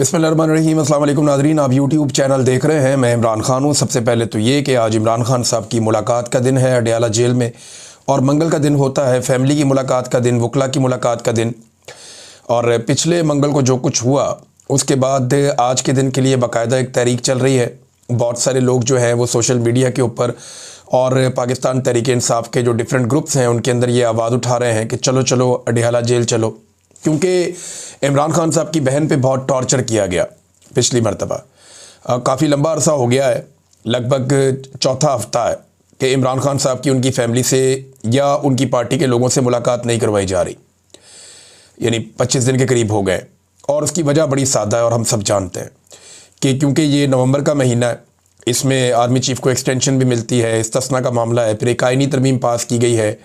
बिस्मिल्लाहिर्रहमानिर्रहीम। अस्सलाम वालेकुम नाज़रीन, आप यूट्यूब चैनल देख रहे हैं। मैं इमरान खान हूँ। सबसे पहले तो ये कि आज इमरान खान साहब की मुलाकात का दिन है अडयाला जेल में, और मंगल का दिन होता है फैमिली की मुलाकात का दिन, वकला की मुलाकात का दिन। और पिछले मंगल को जो कुछ हुआ उसके बाद आज के दिन के लिए बाकायदा एक तहरीक चल रही है। बहुत सारे लोग जो हैं वो सोशल मीडिया के ऊपर और पाकिस्तान तहरीक इंसाफ के जो डिफरेंट ग्रुप्स हैं उनके अंदर ये आवाज़ उठा रहे हैं कि चलो चलो अडयाला जेल चलो, क्योंकि इमरान खान साहब की बहन पे बहुत टॉर्चर किया गया पिछली मरतबा। काफ़ी लंबा अरसा हो गया है, लगभग चौथा हफ्ता है कि इमरान खान साहब की उनकी फैमिली से या उनकी पार्टी के लोगों से मुलाकात नहीं करवाई जा रही, यानी 25 दिन के करीब हो गए। और उसकी वजह बड़ी सादा है और हम सब जानते हैं कि क्योंकि ये नवंबर का महीना है, इसमें आर्मी चीफ को एक्सटेंशन भी मिलती है, इस्तिस्ना का मामला है, फिर एक आइनी तरमीम पास की गई है,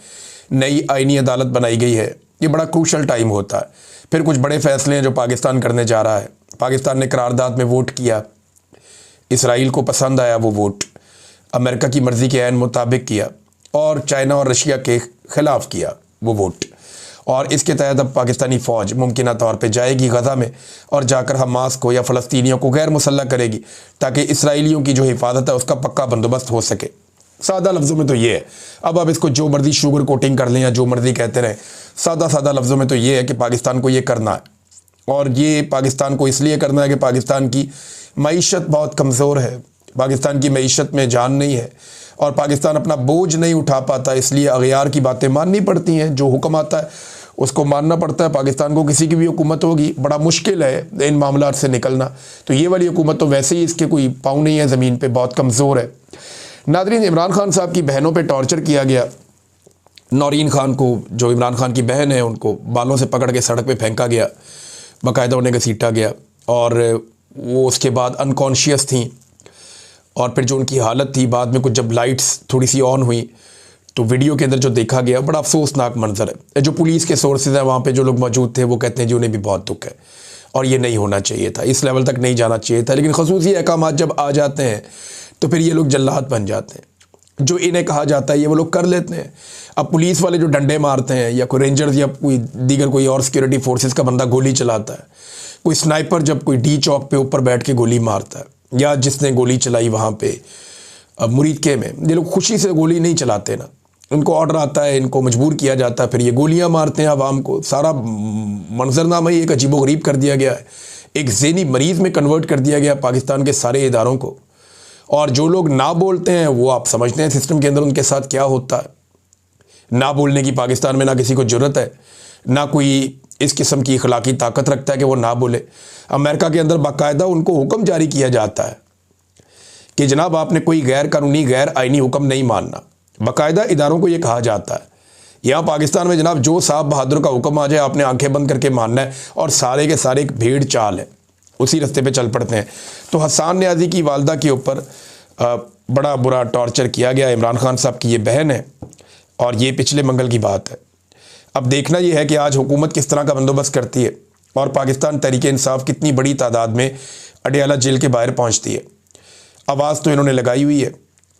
नई आइनी अदालत बनाई गई है। ये बड़ा क्रूशल टाइम होता है। फिर कुछ बड़े फैसले हैं जो पाकिस्तान करने जा रहा है। पाकिस्तान ने करारदाद में वोट किया, इसराइल को पसंद आया वो वोट, अमेरिका की मर्ज़ी के ऐन मुताबिक किया, और चाइना और रशिया के ख़िलाफ़ किया वो वोट। और इसके तहत अब पाकिस्तानी फ़ौज मुमकिन तौर पे जाएगी गज़ा में और जाकर हमास को या फ़लस्तीनियों को गैर मुसल्लह करेगी, ताकि इसराइलियों की जो हिफाजत है उसका पक्का बंदोबस्त हो सके। सादा लफ्ज़ों में तो ये है। अब इसको जो मर्ज़ी शुगर कोटिंग कर लें या जो मर्ज़ी कहते रहें, सादा लफ्ज़ों में तो ये है कि पाकिस्तान को ये करना है। और ये पाकिस्तान को इसलिए करना है कि पाकिस्तान की मईशत बहुत कमज़ोर है, पाकिस्तान की मईशत में जान नहीं है, और पाकिस्तान अपना बोझ नहीं उठा पाता, इसलिए अगयार की बातें माननी पड़ती हैं। जो हुक्म आता है उसको मानना पड़ता है। पाकिस्तान को किसी की भी हुकूमत होगी, बड़ा मुश्किल है इन मामलात से निकलना। तो ये वाली हुकूमत तो वैसे ही इसके कोई पाँव नहीं है ज़मीन पे, बहुत कमज़ोर है। नाज़रीन, इमरान खान साहब की बहनों पे टॉर्चर किया गया। नौरीन खान को, जो इमरान खान की बहन है, उनको बालों से पकड़ के सड़क पे फेंका गया, बाकायदा उन्हें घसीटा गया, और वो उसके बाद अनकॉन्शियस थी। और फिर जो उनकी हालत थी, बाद में कुछ जब लाइट्स थोड़ी सी ऑन हुई तो वीडियो के अंदर जो देखा गया बड़ा अफसोसनाक मंजर है। जो पुलिस के सोर्सेज हैं वहाँ पे जो लोग मौजूद थे वो कहते हैं जी उन्हें भी बहुत दुख है, और ये नहीं होना चाहिए था, इस लेवल तक नहीं जाना चाहिए था। लेकिन खसूसी अहकाम जब आ जाते हैं तो फिर ये लोग जल्लाद बन जाते हैं। जो इन्हें कहा जाता है ये वो लोग कर लेते हैं। अब पुलिस वाले जो डंडे मारते हैं, या कोई रेंजर्स या कोई दीगर कोई और सिक्योरिटी फोर्सेस का बंदा गोली चलाता है, कोई स्नाइपर जब कोई डी चौक पे ऊपर बैठ के गोली मारता है, या जिसने गोली चलाई वहाँ पे मुरीद के में, ये लोग खुशी से गोली नहीं चलाते ना, उनको ऑर्डर आता है, इनको मजबूर किया जाता है, फिर ये गोलियाँ मारते हैं आवाम को। सारा मंजरनामा ही एक अजीबोगरीब कर दिया गया है, एक ज़हनी मरीज़ में कन्वर्ट कर दिया गया पाकिस्तान के सारे इदारों को। और जो लोग ना बोलते हैं वो आप समझते हैं सिस्टम के अंदर उनके साथ क्या होता है। ना बोलने की पाकिस्तान में ना किसी को ज़रूरत है, ना कोई इस किस्म की अखलाकी ताकत रखता है कि वो ना बोले। अमेरिका के अंदर बाकायदा उनको हुक्म जारी किया जाता है कि जनाब आपने कोई गैर कानूनी गैर आइनी हुक्म नहीं मानना। बाकायदा इदारों को ये कहा जाता है। यहाँ पाकिस्तान में जनाब जो साहब बहादुर का हुक्म आ जाए आपने आंखें बंद करके मानना है, और सारे के सारे एक भीड़ चाल है, उसी रास्ते पे चल पड़ते हैं। तो हसन न्याजी की वालदा के ऊपर बड़ा बुरा टॉर्चर किया गया। इमरान खान साहब की ये बहन है, और ये पिछले मंगल की बात है। अब देखना ये है कि आज हुकूमत किस तरह का बंदोबस्त करती है, और पाकिस्तान तहरीक इंसाफ कितनी बड़ी तादाद में अडयाला जेल के बाहर पहुँचती है। आवाज़ तो इन्होंने लगाई हुई है।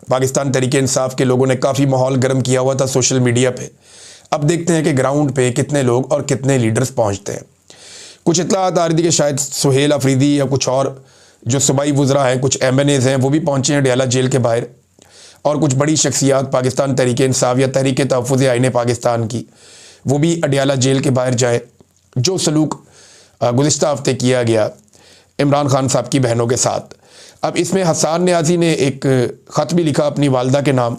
पाकिस्तान तहरीक इंसाफ के लोगों ने काफ़ी माहौल गर्म किया हुआ था सोशल मीडिया पे। अब देखते हैं कि ग्राउंड पे कितने लोग और कितने लीडर्स पहुंचते हैं। कुछ इत्तलात आ रही थी कि शायद सुहेल अफरीदी या कुछ और जो सूबाई वुज़रा हैं, कुछ MNAs हैं, वो भी पहुंचे हैं अडयाला जेल के बाहर, और कुछ बड़ी शख्सियात पाकिस्तान तहरीक इंसाफ या तहरीक तहफ़्फ़ुज़ आईन पाकिस्तान की, वो भी अडयाला जेल के बाहर जाए। जो सलूक गुज़िश्ता हफ्ते किया गया इमरान खान साहब की बहनों के साथ। अब इसमें हसन न्याजी ने एक ख़त भी लिखा अपनी वालदा के नाम,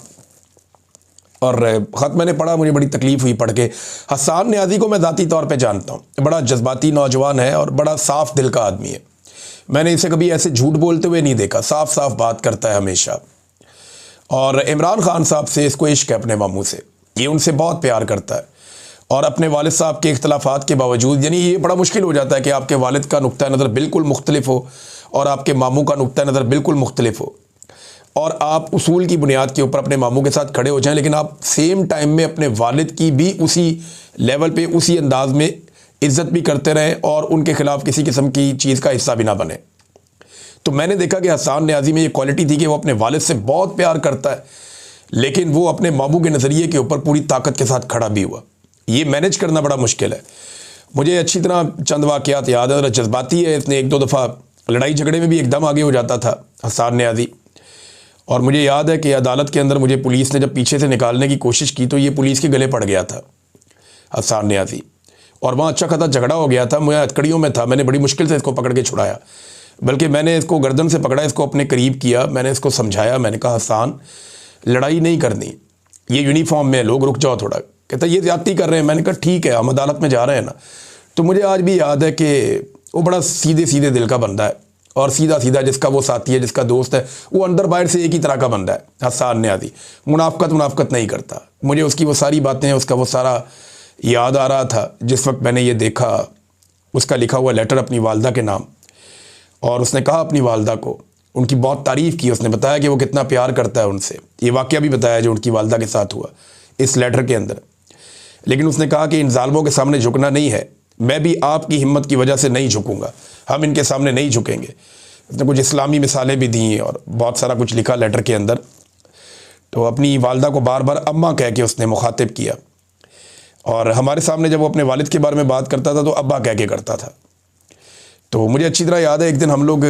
और ख़त मैंने पढ़ा, मुझे बड़ी तकलीफ़ हुई पढ़ के। हसन न्याजी को मैं ज़ाती तौर पे जानता हूँ, बड़ा जज्बाती नौजवान है और बड़ा साफ़ दिल का आदमी है। मैंने इसे कभी ऐसे झूठ बोलते हुए नहीं देखा, साफ़ साफ़ बात करता है हमेशा। और इमरान खान साहब से इसको इश्क है अपने मामू से, ये उनसे बहुत प्यार करता है। और अपने वालिद साहब के इख्तलाफात के बावजूद, यानी ये बड़ा मुश्किल हो जाता है कि आपके वालिद का नुक्ता नज़र बिल्कुल मुख्तलिफ हो और आपके मामू का नुक्ता नज़र बिल्कुल मुख्तलिफ हो, और आप उसूल की बुनियाद के ऊपर अपने मामू के साथ खड़े हो जाएं, लेकिन आप सेम टाइम में अपने वालिद की भी उसी लेवल पे उसी अंदाज में इज़्ज़त भी करते रहें, और उनके ख़िलाफ़ किसी किस्म की चीज़ का हिस्सा भी ना बने। तो मैंने देखा कि हसन न्याजी में ये क्वालिटी थी कि वो अपने वालिद से बहुत प्यार करता है, लेकिन वो अपने मामू के नज़रिए के ऊपर पूरी ताकत के साथ खड़ा भी हुआ। ये मैनेज करना बड़ा मुश्किल है। मुझे अच्छी तरह चंद वाक़यात याद है, जज्बाती है, इसने एक दो दफ़ा लड़ाई झगड़े में भी एकदम आगे हो जाता था हसन न्याज़ी। और मुझे याद है कि अदालत के अंदर मुझे पुलिस ने जब पीछे से निकालने की कोशिश की तो ये पुलिस के गले पड़ गया था हसन न्याज़ी, और वहाँ अच्छा खासा झगड़ा हो गया था। मैं हथकड़ियों में था, मैंने बड़ी मुश्किल से इसको पकड़ के छुड़ाया, बल्कि मैंने इसको गर्दन से पकड़ा, इसको अपने करीब किया, मैंने इसको समझाया, मैंने कहा हसन लड़ाई नहीं करनी, ये यूनिफॉर्म में लोग, रुक जाओ थोड़ा। कहता ये ज़्यादती कर रहे हैं। मैंने कहा ठीक है, हम अदालत में जा रहे हैं ना। तो मुझे आज भी याद है कि वो बड़ा सीधे सीधे दिल का बंदा है, और सीधा सीधा जिसका वो साथी है, जिसका दोस्त है, वो अंदर बाहर से एक ही तरह का बंदा है हसन न्याज़ी। मुनाफ़क़त नहीं करता। मुझे उसकी वो सारी बातें, उसका वो सारा याद आ रहा था जिस वक्त मैंने ये देखा, उसका लिखा हुआ लेटर अपनी वालदा के नाम। और उसने कहा अपनी वालदा को, उनकी बहुत तारीफ़ की, उसने बताया कि वो कितना प्यार करता है उनसे। ये वाक़या भी बताया जो उनकी वालदा के साथ हुआ इस लेटर के अंदर। लेकिन उसने कहा कि इन ज़ालिमों के सामने झुकना नहीं है, मैं भी आपकी हिम्मत की वजह से नहीं झुकूंगा, हम इनके सामने नहीं झुकेंगे। उसने कुछ इस्लामी मिसालें भी दी और बहुत सारा कुछ लिखा लेटर के अंदर। तो अपनी वालदा को बार बार अम्मा कह के उसने मुखातिब किया, और हमारे सामने जब वो अपने वालिद के बारे में बात करता था तो अब्बा कह के करता था। तो मुझे अच्छी तरह याद है, एक दिन हम लोग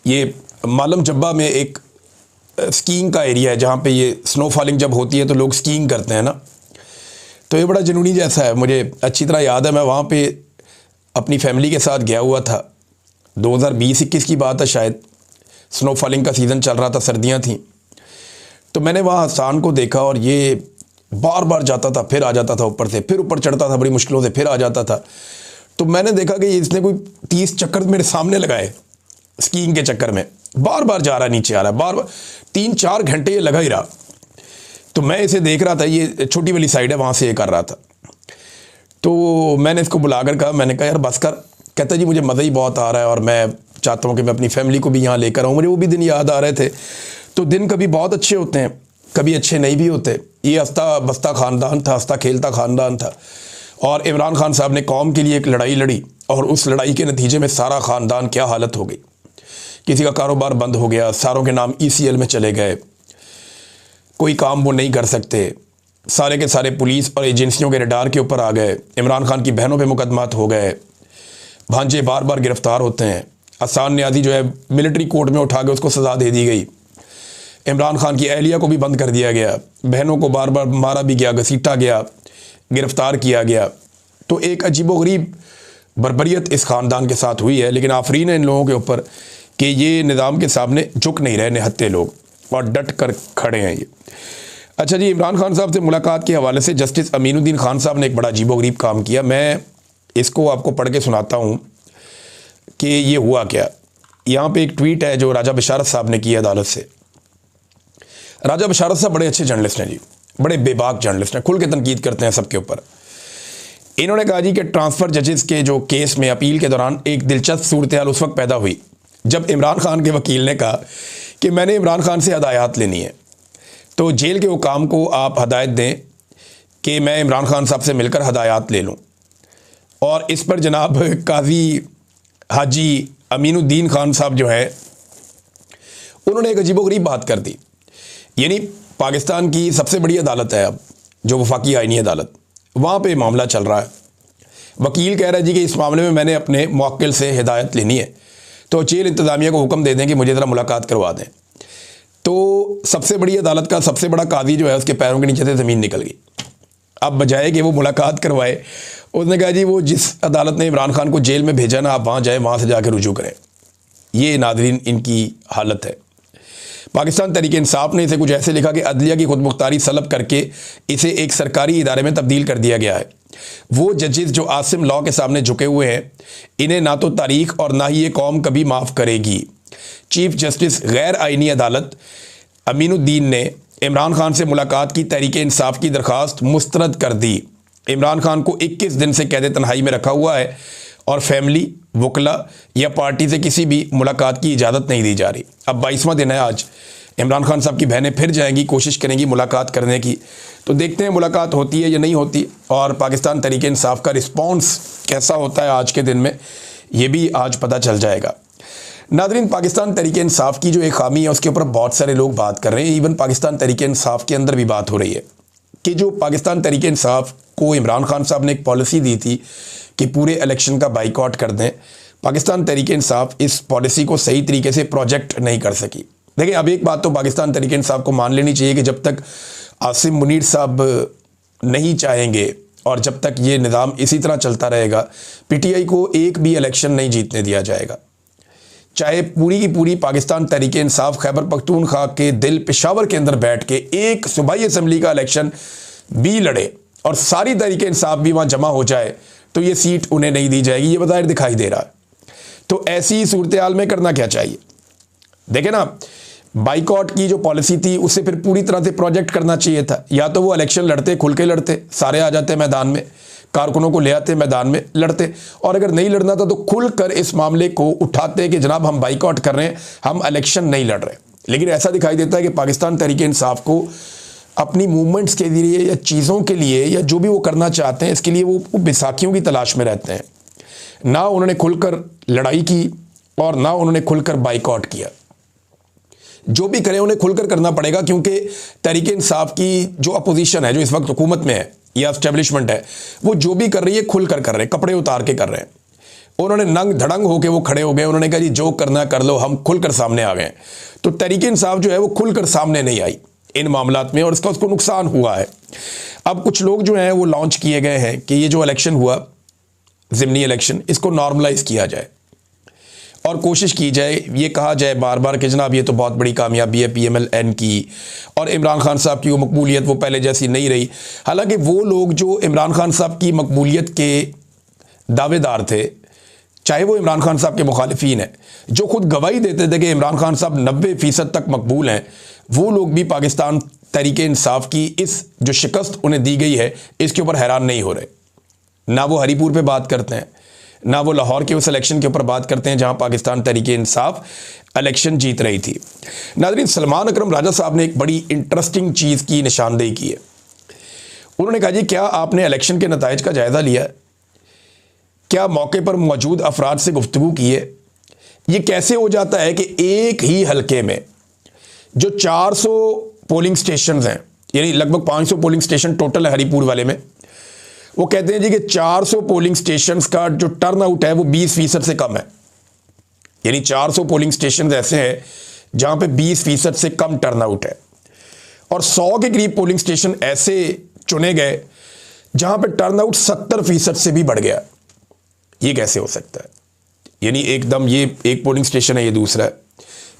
ये मालम जब्बा में एक स्कीइंग का एरिया है जहाँ पे ये स्नो फॉलिंग जब होती है तो लोग स्कीइंग करते हैं ना, तो ये बड़ा जुनूनी जैसा है। मुझे अच्छी तरह याद है, मैं वहाँ पे अपनी फैमिली के साथ गया हुआ था, 2020-21 की बात है शायद, स्नो फॉलिंग का सीज़न चल रहा था, सर्दियाँ थीं। तो मैंने वहाँ हसन को देखा, और ये बार बार जाता था, फिर आ जाता था ऊपर से, फिर ऊपर चढ़ता था बड़ी मुश्किलों से, फिर आ जाता था। तो मैंने देखा कि इसने कोई 30 चक्कर मेरे सामने लगाए स्कीइंग के चक्कर में, बार बार जा रहा, नीचे आ रहा, बार बार 3-4 घंटे ये लगा ही रहा। तो मैं इसे देख रहा था, ये छोटी वाली साइड है, वहाँ से ये कर रहा था। तो मैंने इसको बुलाकर कहा, मैंने कहा यार बस कर। कहता जी मुझे मज़ा ही बहुत आ रहा है और मैं चाहता हूँ कि मैं अपनी फैमिली को भी यहाँ लेकर आऊँ। मुझे वो भी दिन याद आ रहे थे। तो दिन कभी बहुत अच्छे होते हैं, कभी अच्छे नहीं भी होते। ये हंसता बसता ख़ानदान था, हंसता खेलता ख़ानदान था, और इमरान खान साहब ने कौम के लिए एक लड़ाई लड़ी, और उस लड़ाई के नतीजे में सारा ख़ानदान क्या हालत हो गई। किसी का कारोबार बंद हो गया, सारों के नाम ECL में चले गए, कोई काम वो नहीं कर सकते, सारे के सारे पुलिस और एजेंसियों के रडार के ऊपर आ गए। इमरान खान की बहनों पे मुकदमात हो गए, भांजे बार बार गिरफ़्तार होते हैं। हसन न्याज़ी जो है मिलिट्री कोर्ट में उठा के उसको सज़ा दे दी गई। इमरान खान की अहलिया को भी बंद कर दिया गया, बहनों को बार बार मारा भी गया, घसीटा गया, गिरफ़्तार किया गया। तो एक अजीबोगरीब बर्बरियत इस ख़ानदान के साथ हुई है। लेकिन आफरीन है इन लोगों के ऊपर कि ये निज़ाम के सामने झुक नहीं रहे, निहत्ते लोग, और डट कर खड़े हैं ये। अच्छा जी, इमरान खान साहब से मुलाकात के हवाले से जस्टिस अमीनुद्दीन खान साहब ने एक बड़ा अजीबोगरीब काम किया। मैं इसको आपको पढ़ के सुनाता हूँ कि ये हुआ क्या। यहाँ पे एक ट्वीट है जो राजा बशारत साहब ने किया अदालत से। राजा बशारत साहब बड़े अच्छे जर्नलिस्ट हैं जी, बड़े बेबाक जर्नलिस्ट हैं, खुल के तनकीद करते हैं सबके ऊपर। इन्होंने कहा जी कि ट्रांसफ़र जजेस के जो केस में अपील के दौरान एक दिलचस्प सूरत हाल उस वक्त पैदा हुई जब इमरान खान के वकील ने कहा कि मैंने इमरान खान से हदायत लेनी है, तो जेल के हुकाम को आप हदायत दें कि मैं इमरान खान साहब से मिलकर हदायत ले लूँ। और इस पर जनाब काजी हाजी अमीनुद्दीन खान साहब जो है उन्होंने एक अजीबोगरीब बात कर दी। यानी पाकिस्तान की सबसे बड़ी अदालत है अब, जो वफाकी आइनी अदालत, वहाँ पे मामला चल रहा है। वकील कह रहा है जी कि इस मामले में मैंने अपने मुवक्किल से हिदायत लेनी है, तो जेल इंतज़ामिया को हुक्म दे दें कि मुझे ज़रा मुलाकात करवा दें। तो सबसे बड़ी अदालत का सबसे बड़ा काजी जो है उसके पैरों के नीचे से ज़मीन निकल गई। अब बजाय कि वो मुलाकात करवाए, उसने कहा जी वो जिस अदालत ने इमरान खान को जेल में भेजा ना, आप वहाँ जाएँ, वहाँ से जाकर रुजू करें। ये नाज़रीन इनकी हालत है। पाकिस्तान तहरीक इंसाफ ने इसे कुछ ऐसे लिखा कि अदलिया की खुद मुख्तारी सलब करके इसे एक सरकारी इदारे में तब्दील कर दिया गया है। वो जजेस जो आसिम लॉ के सामने झुके हुए हैं, इन्हें ना तो तारीख और ना ही ये कौम कभी माफ़ करेगी। चीफ जस्टिस गैर आइनी अदालत अमीनुद्दीन ने इमरान खान से मुलाकात की तहरीक इंसाफ की दरख्वास्त मुस्तरद कर दी। इमरान खान को 21 दिन से कैद तन्हाई में रखा हुआ है और फैमिली, वकला या पार्टी से किसी भी मुलाकात की इजाज़त नहीं दी जा रही। अब 22वां दिन है आज। इमरान खान साहब की बहनें फिर जाएंगी, कोशिश करेंगी मुलाकात करने की, तो देखते हैं मुलाकात होती है या नहीं होती, और पाकिस्तान तहरीक इंसाफ का रिस्पॉन्स कैसा होता है आज के दिन में, ये भी आज पता चल जाएगा। नाज़रीन, पाकिस्तान तहरीक इंसाफ की जो एक खामी है उसके ऊपर बहुत सारे लोग बात कर रहे हैं। इवन पाकिस्तान तहरीक इंसाफ के अंदर भी बात हो रही है कि जो पाकिस्तान तहरीक इंसाफ को इमरान खान साहब ने एक पॉलिसी दी थी कि पूरे इलेक्शन का बाइकआउट कर दें, पाकिस्तान तहरीक इंसाफ इस पॉलिसी को सही तरीके से प्रोजेक्ट नहीं कर सकी। देखिए, अब एक बात तो पाकिस्तान तहरीक इंसाफ को मान लेनी चाहिए कि जब तक आसिम मुनीर साहब नहीं चाहेंगे और जब तक ये निज़ाम इसी तरह चलता रहेगा, पीटीआई को एक भी इलेक्शन नहीं जीतने दिया जाएगा। चाहे पूरी की पूरी पाकिस्तान तहरीक इंसाफ खैबर पख्तूनख्वा के दिल पेशावर के अंदर बैठ के एक सूबाई असम्बली का इलेक्शन भी लड़े और सारी तहरीक इंसाफ भी वहाँ जमा हो जाए, तो ये सीट उन्हें नहीं दी जाएगी, ये बज़ाहिर दिखाई दे रहा है। तो ऐसी सूरत हाल में करना क्या चाहिए? देखें ना, बाइकआउट की जो पॉलिसी थी उसे फिर पूरी तरह से प्रोजेक्ट करना चाहिए था। या तो वो इलेक्शन लड़ते, खुल के लड़ते, सारे आ जाते मैदान में, कारकुनों को ले आते मैदान में लड़ते, और अगर नहीं लड़ना था तो खुलकर इस मामले को उठाते कि जनाब हम बाइकआउट कर रहे हैं, हम इलेक्शन नहीं लड़ रहे। लेकिन ऐसा दिखाई देता है कि पाकिस्तान तहरीक इंसाफ को अपनी मूवमेंट्स के लिए या चीज़ों के लिए या जो भी वो करना चाहते हैं, इसके लिए वो बैसाखियों की तलाश में रहते हैं। ना उन्होंने खुलकर लड़ाई की और ना उन्होंने खुलकर बाइकआउट किया। जो भी करें उन्हें खुलकर करना पड़ेगा, क्योंकि तहरीक इंसाफ की जो अपोजिशन है, जो इस वक्त हुकूमत में है या एस्टेब्लिशमेंट है, वो जो भी कर रही है खुलकर कर रहे हैं, कपड़े उतार के कर रहे हैं। उन्होंने नंग धड़ंग होकर वो खड़े हो गए, उन्होंने कहा जी जो करना कर लो, हम खुलकर सामने आ गए। तो तहरीक इंसाफ जो है वो खुलकर सामने नहीं आई इन मामलात में, और इसका उसको नुकसान हुआ है। अब कुछ लोग जो हैं वो लॉन्च किए गए हैं कि ये जो इलेक्शन हुआ, ज़िमनी इलेक्शन, इसको नॉर्मलाइज किया जाए और कोशिश की जाए, ये कहा जाए बार बार कि जनाब ये तो बहुत बड़ी कामयाबी है PMLN की, और इमरान खान साहब की वो मकबूलियत वो पहले जैसी नहीं रही। हालांकि वो लोग जो इमरान खान साहब की मकबूलियत के दावेदार थे, चाहे वो इमरान खान साहब के मुखालिफिन हैं, जो खुद गवाही देते थे कि इमरान खान साहब 90% तक मकबूल हैं, वो लोग भी पाकिस्तान तहरीक इंसाफ की इस जो शिकस्त उन्हें दी गई है इसके ऊपर हैरान नहीं हो रहे। ना वो हरीपुर पे बात करते हैं, ना वो लाहौर के उस इलेक्शन के ऊपर बात करते हैं जहां पाकिस्तान तहरीक इंसाफ इलेक्शन जीत रही थी। नाज़रीन, सलमान अकरम राजा साहब ने एक बड़ी इंटरेस्टिंग चीज़ की निशानदेही की है। उन्होंने कहा जी क्या आपने इलेक्शन के नताइज का जायज़ा लिया? क्या मौके पर मौजूद अफराद से गुफ्तगू की है? ये कैसे हो जाता है कि एक ही हलके में जो 400 पोलिंग स्टेशन हैं, यानी लगभग 500 पोलिंग स्टेशन टोटल है हरीपुर वाले में, वो कहते हैं जी कि 400 पोलिंग स्टेशंस का जो टर्न आउट है वो 20% से कम है। यानी 400 पोलिंग स्टेशन ऐसे हैं जहां पे 20% से कम टर्न आउट है, और 100 के करीब पोलिंग स्टेशन ऐसे चुने गए जहां पे टर्न आउट 70% से भी बढ़ गया। ये कैसे हो सकता है? यानी एकदम ये एक पोलिंग स्टेशन है, ये दूसरा है,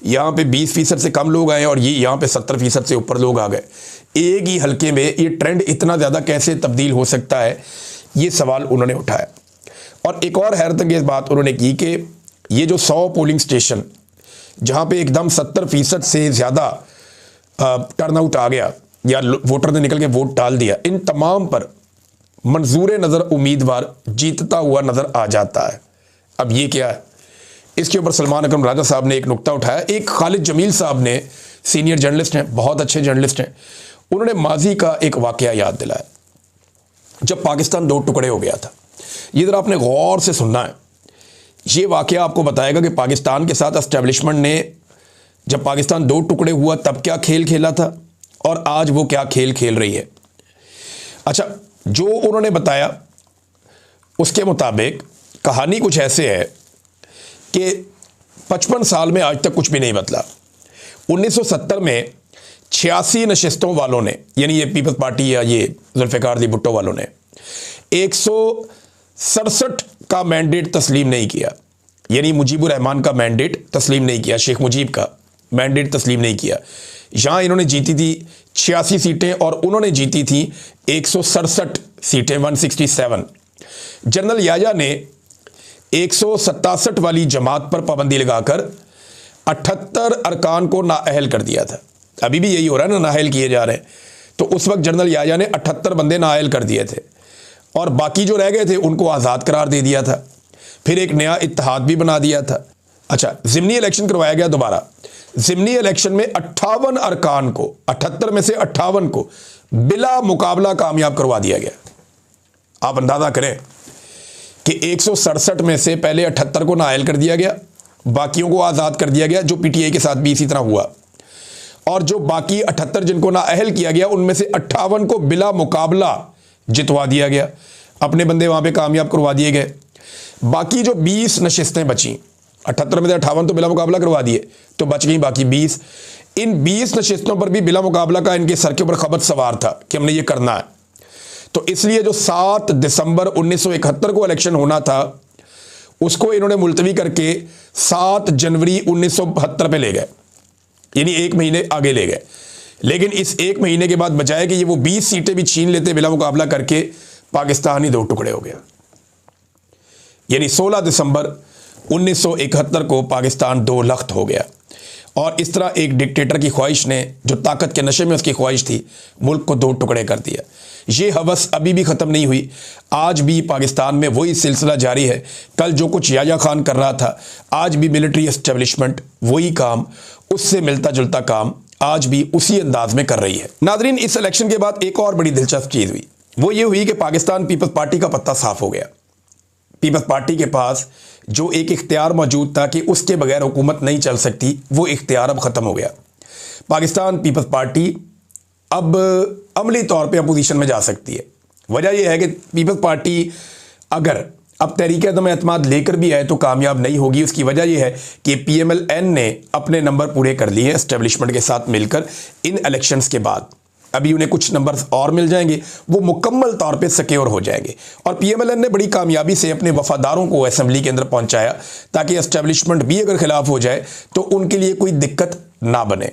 यहाँ पे 20% से कम लोग आए और ये यहाँ पे 70% से ऊपर लोग आ गए। एक ही हलके में ये ट्रेंड इतना ज़्यादा कैसे तब्दील हो सकता है, ये सवाल उन्होंने उठाया। और एक और हैरतअंगेज़ बात उन्होंने की कि ये जो 100 पोलिंग स्टेशन जहाँ पे एकदम 70% से ज़्यादा टर्नआउट आ गया या वोटर ने निकल के वोट डाल दिया, इन तमाम पर मंजूर नज़र उम्मीदवार जीतता हुआ नज़र आ जाता है। अब ये क्या है? इसके ऊपर सलमान अकरम राजा साहब ने एक नुक्ता उठाया। एक खालिद जमील साहब ने, सीनियर जर्नलिस्ट हैं, बहुत अच्छे जर्नलिस्ट हैं, उन्होंने माजी का एक वाकया याद दिलाया जब पाकिस्तान 2 टुकड़े हो गया था। ये ज़रा आपने गौर से सुनना है। ये वाकया आपको बताएगा कि पाकिस्तान के साथ एस्टेब्लिशमेंट ने जब पाकिस्तान 2 टुकड़े हुआ तब क्या खेल खेला था और आज वो क्या खेल खेल रही है। अच्छा, जो उन्होंने बताया उसके मुताबिक कहानी कुछ ऐसे है कि 55 साल में आज तक कुछ भी नहीं बदला। 1970 में 86 नशिस्तों वालों ने, यानी ये पीपल्स पार्टी या ये जुल्फ़िकार अली भुट्टो वालों ने 167 का मैंडेट तस्लीम नहीं किया, यानी मुजीबुर रहमान का मैंडेट तस्लीम नहीं किया, शेख मुजीब का मैंडेट तस्लीम नहीं किया। यहाँ इन्होंने जीती थी 86 सीटें और उन्होंने जीती थी 167 सीटें, 167। जनरल याया ने 167 वाली जमात पर पाबंदी लगाकर 78 अरकान को नाअहल कर दिया था। अभी भी यही हो रहा है ना, नाअहल किए जा रहे हैं। तो उस वक्त जनरल याया ने 78 बंदे नाअहल कर दिए थे और बाकी जो रह गए थे उनको आज़ाद करार दे दिया था। फिर एक नया इत्तेहाद भी बना दिया था। अच्छा, ज़िमनी इलेक्शन करवाया गया दोबारा। ज़िमनी इलेक्शन में 58 अरकान को, 78 में से 58 को बिला मुकाबला कामयाब करवा दिया गया। आप अंदाज़ा करें कि 167 में से पहले 78 को नाअहल कर दिया गया, बाकियों को आज़ाद कर दिया गया, जो पीटीआई के साथ भी इसी तरह हुआ। और जो बाकी 78 जिनको नाअहल किया गया उनमें से 58 को बिला मुकाबला जितवा दिया गया, अपने बंदे वहाँ पे कामयाब करवा दिए गए। बाकी जो 20 नशिस्तें बची, 78 में से 58 तो बिला मुकाबला करवा दिए, तो बच गई बाकी 20। इन 20 नशिस्तों पर भी बिला मुकाबला का इनके सर के ऊपर खबत सवार था कि हमने ये करना है। तो इसलिए जो 7 दिसंबर 1971 को इलेक्शन होना था उसको इन्होंने मुलतवी करके 7 जनवरी 1972 पे ले गए, यानी 1 महीने आगे ले गए। लेकिन इस 1 महीने के बाद बजाय कि ये वो 20 सीटें भी छीन लेते बिला मुकाबला करके, पाकिस्तान ही 2 टुकड़े हो गया। यानी 16 दिसंबर 1971 को पाकिस्तान 2 लख्त हो गया। और इस तरह एक डिक्टेटर की ख्वाहिश ने, जो ताकत के नशे में उसकी ख्वाहिश थी, मुल्क को 2 टुकड़े कर दिया। ये हवस अभी भी ख़त्म नहीं हुई, आज भी पाकिस्तान में वही सिलसिला जारी है। कल जो कुछ याया खान कर रहा था, आज भी मिलिट्री एस्टेब्लिशमेंट वही काम, उससे मिलता जुलता काम आज भी उसी अंदाज में कर रही है। नादरीन, इस इलेक्शन के बाद एक और बड़ी दिलचस्प चीज़ हुई, वो ये हुई कि पाकिस्तान पीपल्स पार्टी का पत्ता साफ हो गया। पीपल्स पार्टी के पास जो एक इख्तियार मौजूद था कि उसके बगैर हुकूमत नहीं चल सकती, वो इख्तियार अब ख़त्म हो गया। पाकिस्तान पीपल्स पार्टी अब अमली तौर पे अपोजिशन में जा सकती है। वजह यह है कि पीपल्स पार्टी अगर अब तहरीक-ए-एतमाद लेकर भी आए तो कामयाब नहीं होगी। उसकी वजह यह है कि PMLN ने अपने नंबर पूरे कर लिए हैं एस्टेब्लिशमेंट के साथ मिलकर। इन इलेक्शंस के बाद अभी उन्हें कुछ नंबर और मिल जाएंगे, वो मुकम्मल तौर पे सिक्योर हो जाएंगे। और PMLN ने बड़ी कामयाबी से अपने वफादारों को असेंबली के अंदर पहुंचाया ताकि एस्टेब्लिशमेंट भी अगर खिलाफ हो जाए तो उनके लिए कोई दिक्कत ना बने।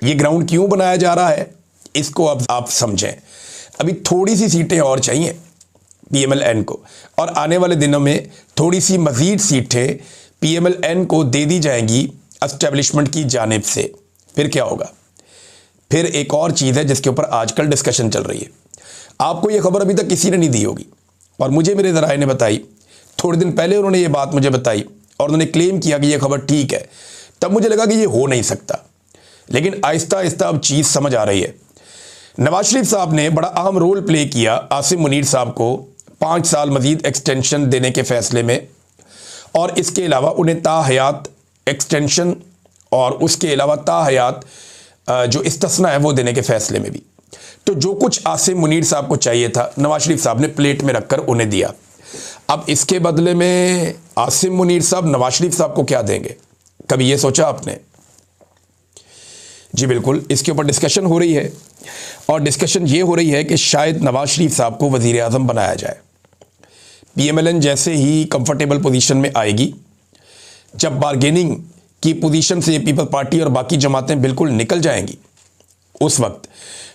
ये ग्राउंड क्यों बनाया जा रहा है, इसको अब आप समझें। अभी थोड़ी सी सीटें और चाहिए PMLN को, और आने वाले दिनों में थोड़ी सी मज़ीद सीटें PMLN को दे दी जाएंगी एस्टेब्लिशमेंट की जानिब से। फिर क्या होगा? फिर एक और चीज़ है जिसके ऊपर आजकल डिस्कशन चल रही है। आपको ये खबर अभी तक किसी ने नहीं दी होगी, और मुझे मेरे ज़राए ने बताई। थोड़े दिन पहले उन्होंने ये बात मुझे बताई और उन्होंने क्लेम किया कि ये खबर ठीक है। तब मुझे लगा कि ये हो नहीं सकता, लेकिन आहिस्ता आहिस्ता अब चीज़ समझ आ रही है। नवाज शरीफ साहब ने बड़ा अहम रोल प्ले किया आसिम मुनीर साहब को 5 साल मजीद एक्सटेंशन देने के फ़ैसले में, और इसके अलावा उन्हें ताहयात एक्सटेंशन और उसके अलावा ताहयात जो इस्तिस्ना है वो देने के फ़ैसले में भी। तो जो कुछ आसिम मुनीर साहब को चाहिए था, नवाज शरीफ साहब ने प्लेट में रखकर उन्हें दिया। अब इसके बदले में आसिम मुनीर साहब नवाज शरीफ साहब को क्या देंगे? कभी ये सोचा आपने? जी बिल्कुल, इसके ऊपर डिस्कशन हो रही है, और डिस्कशन ये हो रही है कि शायद नवाज शरीफ साहब को वज़ीर आज़म बनाया जाए। PMLN जैसे ही कंफर्टेबल पोजीशन में आएगी, जब बारगेनिंग की पोजीशन से पीपल्स पार्टी और बाकी जमातें बिल्कुल निकल जाएंगी, उस वक्त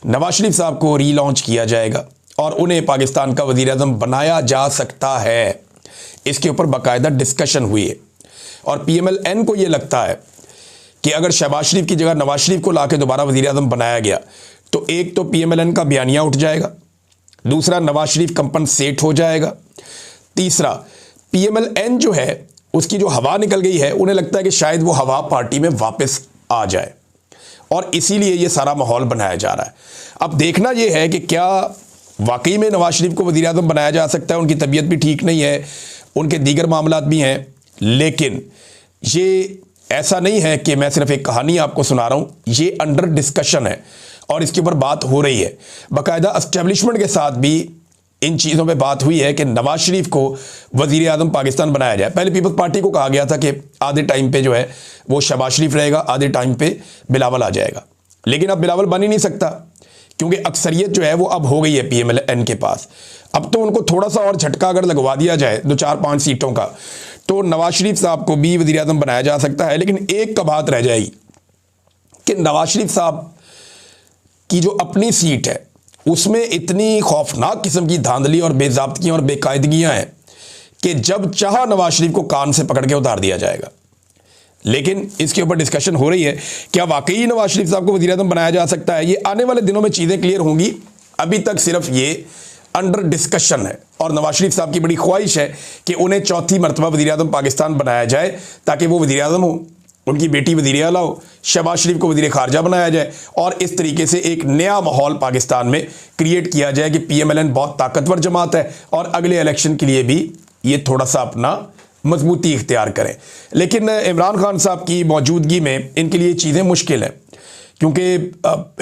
नवाज शरीफ साहब को रीलॉन्च किया जाएगा और उन्हें पाकिस्तान का वज़ीर आज़म बनाया जा सकता है। इसके ऊपर बाकायदा डिस्कशन हुई है, और PMLN को ये लगता है कि अगर शहबाज शरीफ की जगह नवाज शरीफ को लाके दोबारा वज़ीर आज़म बनाया गया तो एक तो PMLN का बयानिया उठ जाएगा, दूसरा नवाज शरीफ कंपनसेट हो जाएगा, तीसरा PMLN जो है उसकी जो हवा निकल गई है, उन्हें लगता है कि शायद वो हवा पार्टी में वापस आ जाए, और इसीलिए ये सारा माहौल बनाया जा रहा है। अब देखना ये है कि क्या वाकई में नवाज शरीफ को वज़ीर आज़म बनाया जा सकता है। उनकी तबीयत भी ठीक नहीं है, उनके दीगर मामलात भी हैं, लेकिन ये ऐसा नहीं है कि मैं सिर्फ एक कहानी आपको सुना रहा हूँ, ये अंडर डिस्कशन है और इसके ऊपर बात हो रही है। बाकायदा एस्टेब्लिशमेंट के साथ भी इन चीज़ों पे बात हुई है कि नवाज शरीफ को वज़ीर आज़म पाकिस्तान बनाया जाए। पहले पीपल्स पार्टी को कहा गया था कि आधे टाइम पे जो है वो शहबाज शरीफ रहेगा, आधे टाइम पे बिलावल आ जाएगा, लेकिन अब बिलावल बन ही नहीं सकता क्योंकि अक्सरियत जो है वो अब हो गई है PMLN के पास। अब तो उनको थोड़ा सा और झटका अगर लगवा दिया जाए 2-4-5 सीटों का, तो नवाज शरीफ साहब को भी वज़ीर आज़म बनाया जा सकता है। लेकिन एक का बात रह जाएगी कि नवाज शरीफ साहब की जो अपनी सीट है उसमें इतनी खौफनाक किस्म की धांधली और बेज़ाब्तियाँ और बेकायदगियाँ हैं कि जब चाहा नवाज शरीफ को कान से पकड़ के उतार दिया जाएगा। लेकिन इसके ऊपर डिस्कशन हो रही है, क्या वाकई नवाज शरीफ साहब को वज़ीर आज़म बनाया जा सकता है? ये आने वाले दिनों में चीज़ें क्लियर होंगी। अभी तक सिर्फ ये अंडर डिस्कशन है, और नवाज शरीफ साहब की बड़ी ख्वाहिश है कि उन्हें चौथी मरतबा वज़ीर आज़म पाकिस्तान बनाया जाए ताकि वो वज़ीर आज़म हो, उनकी बेटी वज़ीर आला हो, शहबाज शरीफ को वज़ीर ख़ारजा बनाया जाए, और इस तरीके से एक नया माहौल पाकिस्तान में क्रिएट किया जाए कि PMLN बहुत ताकतवर जमात है और अगले इलेक्शन के लिए भी ये थोड़ा सा अपना मजबूती इख्तियार करें। लेकिन इमरान खान साहब की मौजूदगी में इनके लिए चीज़ें मुश्किल हैं, क्योंकि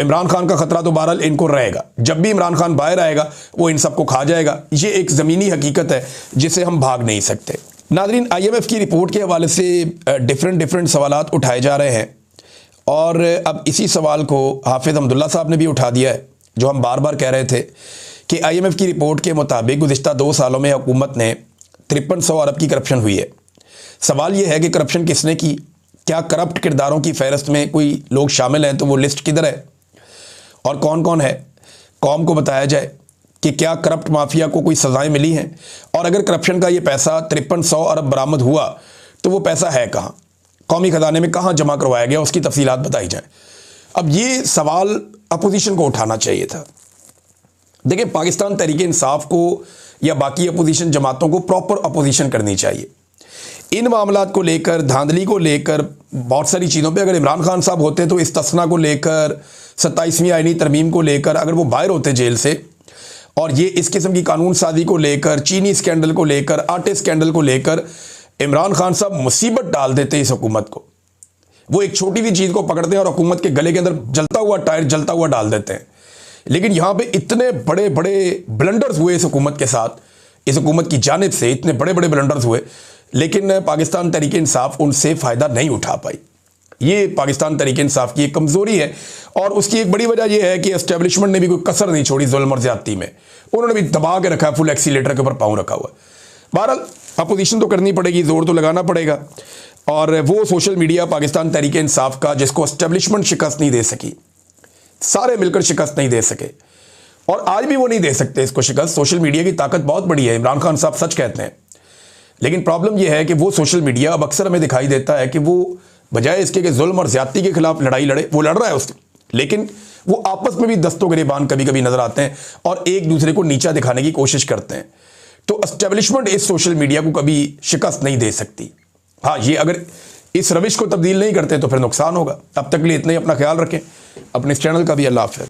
इमरान खान का खतरा तो बहरहाल इनको रहेगा। जब भी इमरान खान बाहर आएगा वो इन सबको खा जाएगा। ये एक ज़मीनी हकीकत है जिसे हम भाग नहीं सकते। नाज़रीन, IMF की रिपोर्ट के हवाले से डिफरेंट सवालात उठाए जा रहे हैं और अब इसी सवाल को हाफिज़ अब्दुल्ला साहब ने भी उठा दिया है, जो हम बार बार कह रहे थे कि IMF की रिपोर्ट के मुताबिक गुज़िश्ता 2 सालों में हुकूमत ने 5300 अरब की करप्शन हुई है। सवाल ये है कि करप्शन किसने की? क्या करप्ट किरदारों की फहरिस्त में कोई लोग शामिल हैं तो वो लिस्ट किधर है और कौन कौन है? कौम को बताया जाए कि क्या करप्ट माफिया को कोई सज़ाएं मिली हैं, और अगर करप्शन का ये पैसा 5300 अरब बरामद हुआ तो वो पैसा है कहाँ, कौमी ख़जाने में कहाँ जमा करवाया गया, उसकी तफसीलात बताई जाए। अब ये सवाल अपोजिशन को उठाना चाहिए था। देखिए, पाकिस्तान तहरीक इंसाफ को या बाकी अपोजिशन जमातों को प्रॉपर अपोजिशन करनी चाहिए। इन मामलात को लेकर, धांधली को लेकर, बहुत सारी चीज़ों पे अगर इमरान खान साहब होते तो इस्तिस्ना को लेकर, 27वीं आईनी तरमीम को लेकर, अगर वो बाहर होते जेल से और ये इस किस्म की कानून साजी को लेकर, चीनी स्कैंडल को लेकर, आटे स्कैंडल को लेकर इमरान खान साहब मुसीबत डाल देते इस हुकूमत को। वो एक छोटी सी चीज़ को पकड़ते हैं और हुकूमत के गले के अंदर जलता हुआ टायर जलता हुआ डाल देते हैं। लेकिन यहाँ पे इतने बड़े बड़े ब्लंडर्स हुए इस हुकूमत के साथ, इस हुकूमत की जानिब से इतने बड़े बड़े ब्लंडर्स हुए, लेकिन पाकिस्तान तहरीक इंसाफ उनसे फ़ायदा नहीं उठा पाई। ये पाकिस्तान तहरीक इंसाफ की एक कमज़ोरी है और उसकी एक बड़ी वजह यह है कि एस्टेब्लिशमेंट ने भी कोई कसर नहीं छोड़ी जुल्म और ज़्यादती में। उन्होंने भी दबा के रखा है, फुल एक्सीलेटर के ऊपर पाँव रखा हुआ है। बहरहाल अपोजिशन तो करनी पड़ेगी, जोर तो लगाना पड़ेगा। और वो सोशल मीडिया पाकिस्तान तहरीक इंसाफ का, जिसको एस्टेब्लिशमेंट शिकस्त नहीं दे सकी, सारे मिलकर शिकस्त नहीं दे सके और आज भी वो नहीं दे सकते इसको शिकस्त। सोशल मीडिया की ताकत बहुत बड़ी है, इमरान खान साहब सच कहते हैं। लेकिन प्रॉब्लम यह है कि वो सोशल मीडिया अब अक्सर हमें दिखाई देता है कि वो बजाय इसके कि जुल्म और ज़्यादती के खिलाफ लड़ाई लड़े, वो लड़ रहा है उसकी, लेकिन वो आपस में भी दस्तों गिरेबान कभी कभी नजर आते हैं और एक दूसरे को नीचा दिखाने की कोशिश करते हैं। तो एस्टेब्लिशमेंट इस सोशल मीडिया को कभी शिकस्त नहीं दे सकती। हाँ, ये अगर इस रविश को तब्दील नहीं करते तो फिर नुकसान होगा। अब तक के लिए इतना ही, अपना ख्याल रखें, अपने इस चैनल का भी। अल्लाह हाफ़िज़।